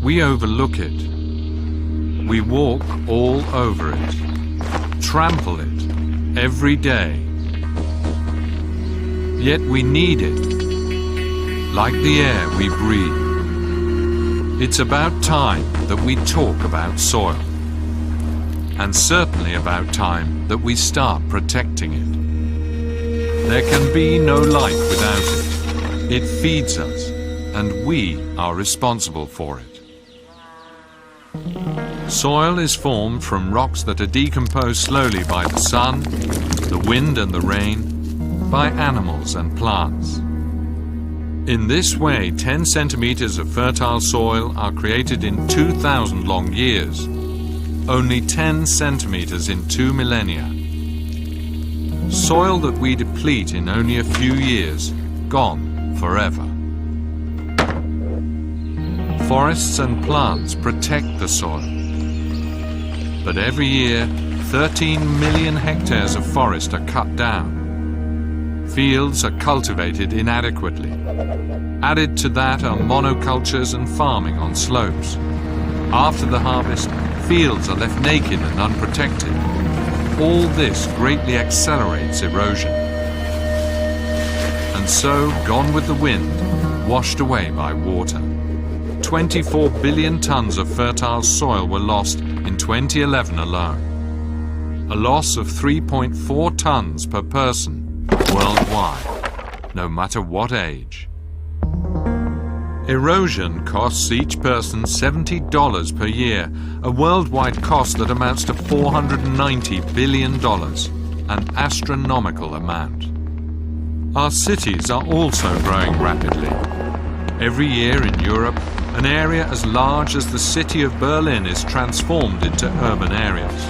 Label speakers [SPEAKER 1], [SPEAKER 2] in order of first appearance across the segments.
[SPEAKER 1] We overlook it. We walk all over it, trample it every day. Yet we need it, like the air we breathe. It's about time that we talk about soil, and certainly about time that we start protecting it. There can be no life without it. It feeds us, and we are responsible for it. Soil is formed from rocks that are decomposed slowly by the sun, the wind and the rain, by animals and plants. In this way, 10 centimeters of fertile soil are created in 2,000 long years, only 10 centimeters in 2 millennia. Soil that we deplete in only a few years, gone forever. Forests and plants protect the soil. But every year, 13 million hectares of forest are cut down. Fields are cultivated inadequately. Added to that are monocultures and farming on slopes. After the harvest, fields are left naked and unprotected. All this greatly accelerates erosion. And so, gone with the wind, washed away by water. 24 billion tons of fertile soil were lost in 2011 alone. A loss of 3.4 tons per person worldwide, no matter what age. Erosion costs each person $70 per year, a worldwide cost that amounts to $490 billion, an astronomical amount. Our cities are also growing rapidly. Every year in Europe, an area as large as the city of Berlin is transformed into urban areas.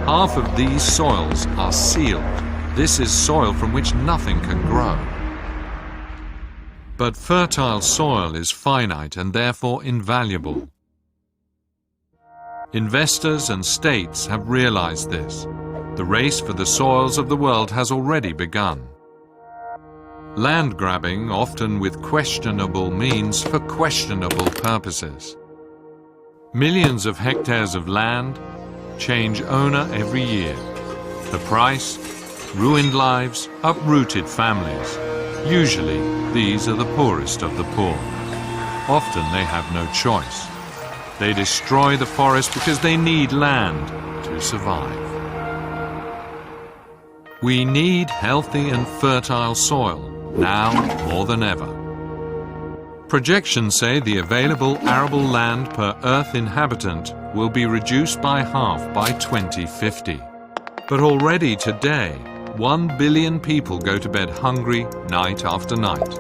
[SPEAKER 1] Half of these soils are sealed. This is soil from which nothing can grow. But fertile soil is finite and therefore invaluable. Investors and states have realized this. The race for the soils of the world has already begun. Land grabbing, often with questionable means for questionable purposes. Millions of hectares of land change owner every year. The price? Ruined lives, uprooted families. Usually, these are the poorest of the poor. Often they have no choice. They destroy the forest because they need land to survive. We need healthy and fertile soil, now more than ever. Projections say the available arable land per Earth inhabitant will be reduced by half by 2050. But already today, 1 billion people go to bed hungry night after night.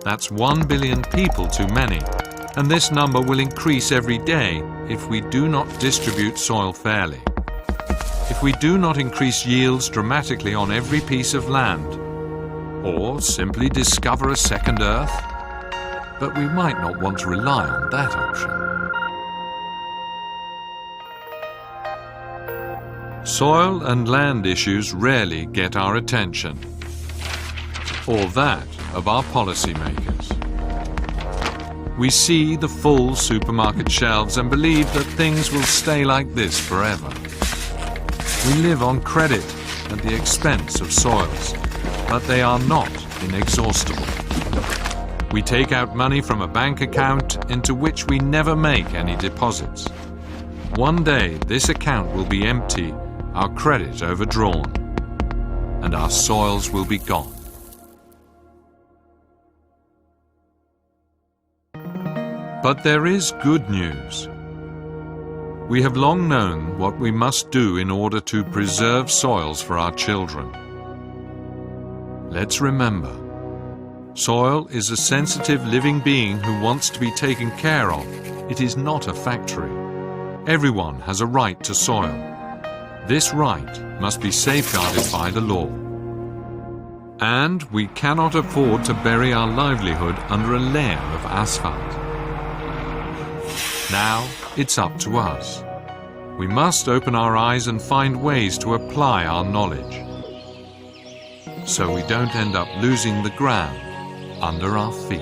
[SPEAKER 1] That's 1 billion people too many, and this number will increase every day if we do not distribute soil fairly. If we do not increase yields dramatically on every piece of land, or simply discover a second Earth, but we might not want to rely on that option. Soil and land issues rarely get our attention, or that of our policymakers. We see the full supermarket shelves and believe that things will stay like this forever. We live on credit at the expense of soils, but they are not inexhaustible. We take out money from a bank account into which we never make any deposits. One day this account will be empty, our credit overdrawn, and our soils will be gone. But there is good news. We have long known what we must do in order to preserve soils for our children. Let's remember, soil is a sensitive living being who wants to be taken care of. It is not a factory. Everyone has a right to soil. This right must be safeguarded by the law. And we cannot afford to bury our livelihood under a layer of asphalt. Now it's up to us. We must open our eyes and find ways to apply our knowledge, so we don't end up losing the ground under our feet.